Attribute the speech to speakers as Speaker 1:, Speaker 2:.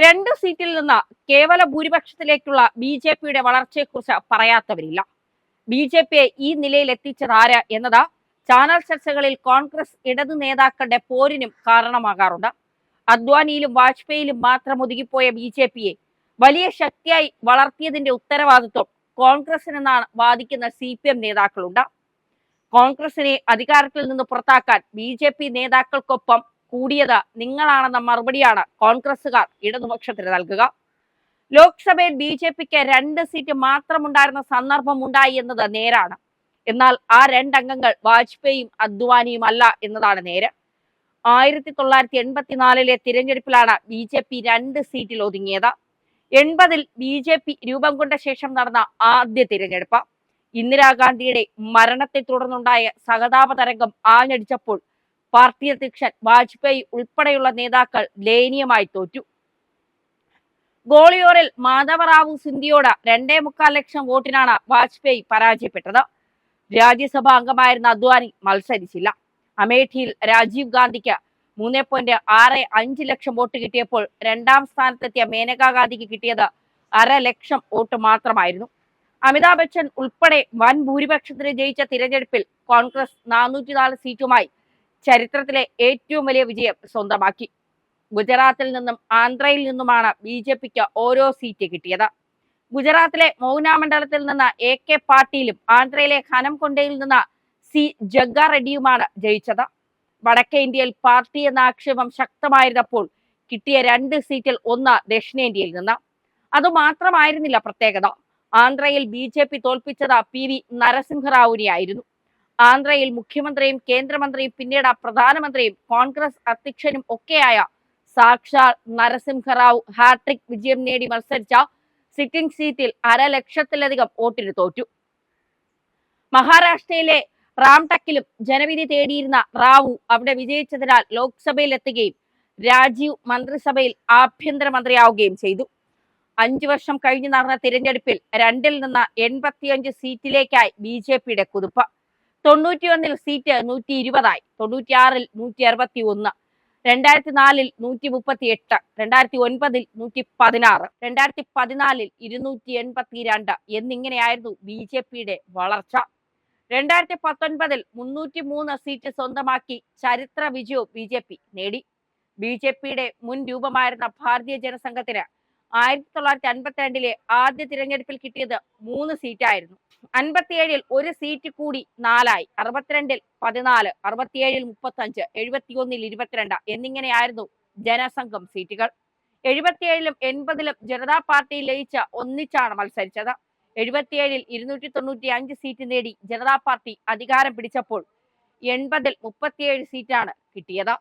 Speaker 1: രണ്ട് സീറ്റിൽ നിന്ന് കേവല ഭൂരിപക്ഷത്തിലേക്കുള്ള ബി.ജെ.പിയുടെ വളർച്ചയെക്കുറിച്ച് പറയാത്തവരില്ല. ബി.ജെ.പിയെ ഈ നിലയിൽ എത്തിച്ചതാര് എന്നത് ചാനൽ ചർച്ചകളിൽ കോൺഗ്രസ് ഇടതു നേതാക്കളുടെ പോരിനും കാരണമാകാറുണ്ട്. അദ്വാനിയിലും വാജ്പേയിലും മാത്രം ഒതുങ്ങിപ്പോയ ബി.ജെ.പിയെ വലിയ ശക്തിയായി വളർത്തിയതിന്റെ ഉത്തരവാദിത്വം കോൺഗ്രസിനെന്നാണ് വാദിക്കുന്ന CPM നേതാക്കളുണ്ട്. കോൺഗ്രസിനെ അധികാരത്തിൽ നിന്ന് പുറത്താക്കാൻ ബി.ജെ.പി നേതാക്കൾക്കൊപ്പം കൂടിയത് നിങ്ങളാണെന്ന മറുപടിയാണ് കോൺഗ്രസുകാർ ഇടതുപക്ഷത്തിന് നൽകുക. ലോക്സഭയിൽ ബി.ജെ.പിക്ക് 2 സീറ്റ് മാത്രമുണ്ടായിരുന്ന സന്ദർഭം ഉണ്ടായി എന്നത് നേരാണ്. എന്നാൽ ആ 2 അംഗങ്ങൾ വാജ്പേയിയും അദ്വാനിയും അല്ല എന്നതാണ് നേര്. 1984 തിരഞ്ഞെടുപ്പിലാണ് ബി.ജെ.പി 2 സീറ്റിൽ ഒതുങ്ങിയത്. 80-ൽ ബി.ജെ.പി രൂപം കൊണ്ട ശേഷം നടന്ന ആദ്യ തിരഞ്ഞെടുപ്പ്. ഇന്ദിരാഗാന്ധിയുടെ മരണത്തെ തുടർന്നുണ്ടായ സഹതാപ തരംഗം ആഞ്ഞടിച്ചപ്പോൾ പാർട്ടി അധ്യക്ഷൻ വാജ്പേയി ഉൾപ്പെടെയുള്ള നേതാക്കൾ ദയനീയമായി തോറ്റു. ഗോളിയോറിൽ മാധവറാവു സിന്ധ്യയോട് 2.25 ലക്ഷം വോട്ടിനാണ് വാജ്പേയി പരാജയപ്പെട്ടത്. രാജ്യസഭാ അംഗമായിരുന്ന അദ്വാനി മത്സരിച്ചില്ല. അമേഠിയിൽ രാജീവ് ഗാന്ധിക്ക് 3.65 ലക്ഷം വോട്ട് കിട്ടിയപ്പോൾ 2ാം സ്ഥാനത്തെത്തിയ മേനകാ ഗാന്ധിക്ക് കിട്ടിയത് 1/2 ലക്ഷം വോട്ട് മാത്രമായിരുന്നു. അമിതാഭ് ബച്ചൻ ഉൾപ്പെടെ വൻ ഭൂരിപക്ഷത്തിന് ജയിച്ച തിരഞ്ഞെടുപ്പിൽ കോൺഗ്രസ് 404 സീറ്റുമായി ചരിത്രത്തിലെ ഏറ്റവും വലിയ വിജയം സ്വന്തമാക്കി. ഗുജറാത്തിൽ നിന്നും ആന്ധ്രയിൽ നിന്നുമാണ് ബി.ജെ.പിക്ക് ഓരോ സീറ്റ് കിട്ടിയത്. ഗുജറാത്തിലെ മൗന മണ്ഡലത്തിൽ നിന്ന് AK പാട്ടീലും ആന്ധ്രയിലെ ഹനംകൊണ്ടയിൽ നിന്ന് C ജഗ്ഗ റെഡ്ഡിയുമാണ് ജയിച്ചത്. വടക്കേ ഇന്ത്യയിൽ പാർട്ടി എന്ന ആക്ഷേപം ശക്തമായിരുന്നപ്പോൾ കിട്ടിയ 2 സീറ്റിൽ 1 ദക്ഷിണേന്ത്യയിൽ നിന്ന്. അതുമാത്രമായിരുന്നില്ല പ്രത്യേകത. ആന്ധ്രയിൽ ബി.ജെ.പി തോൽപ്പിച്ചത് PV നരസിംഹറാവുവിനെയായിരുന്നു. ആന്ധ്രയിൽ മുഖ്യമന്ത്രിയും കേന്ദ്രമന്ത്രിയും പിന്നീട് പ്രധാനമന്ത്രിയും കോൺഗ്രസ് അധ്യക്ഷനും ഒക്കെയായ സാക്ഷാൽ നരസിംഹറാവു ഹാട്രിക് വിജയം നേടി മത്സരിച്ച സിറ്റിംഗ് സീറ്റിൽ 1/2 ലക്ഷത്തിലധികം വോട്ടിന് തോറ്റു. മഹാരാഷ്ട്രയിലെ റാംടക്കിലും ജനവിധി തേടിയിരുന്ന റാവു അവിടെ വിജയിച്ചതിനാൽ ലോക്സഭയിൽ എത്തുകയും രാജീവ് മന്ത്രിസഭയിൽ ആഭ്യന്തരമന്ത്രിയാവുകയും ചെയ്തു. 5 വർഷം കഴിഞ്ഞ് നടന്ന തിരഞ്ഞെടുപ്പിൽ 2-ൽ നിന്ന് 85 സീറ്റിലേക്കായി ബി.ജെ.പിയുടെ കുതിപ്പ്. 91-ൽ സീറ്റ് 120ആയി, 96-ൽ 161, 2004-ൽ 138, 2009-ൽ 116, 2014-ൽ 282 എന്നിങ്ങനെയായിരുന്നു ബി.ജെ.പിയുടെ വളർച്ച. 2019-ൽ 303 സീറ്റ് സ്വന്തമാക്കി ചരിത്ര വിജയവും ബി.ജെ.പി നേടി. ബി.ജെ.പിയുടെ മുൻ രൂപമായിരുന്ന ഭാരതീയ ജനസംഘത്തിന് 1952-ലെ ആദ്യ തിരഞ്ഞെടുപ്പിൽ കിട്ടിയത് 3 സീറ്റായിരുന്നു. 57-ൽ 1 സീറ്റ് കൂടി 4ആയി, 62-ൽ 14, 67-ൽ 35, 71-ൽ 22 എന്നിങ്ങനെയായിരുന്നു ജനസംഘം സീറ്റുകൾ. 77-ലും 80-ലും ജനതാ പാർട്ടി ലയിച്ച് ഒന്നിച്ചാണ് മത്സരിച്ചത്. 77-ൽ 295 സീറ്റ് നേടി ജനതാ പാർട്ടി അധികാരം പിടിച്ചപ്പോൾ 80-ൽ 37 സീറ്റാണ് കിട്ടിയത്.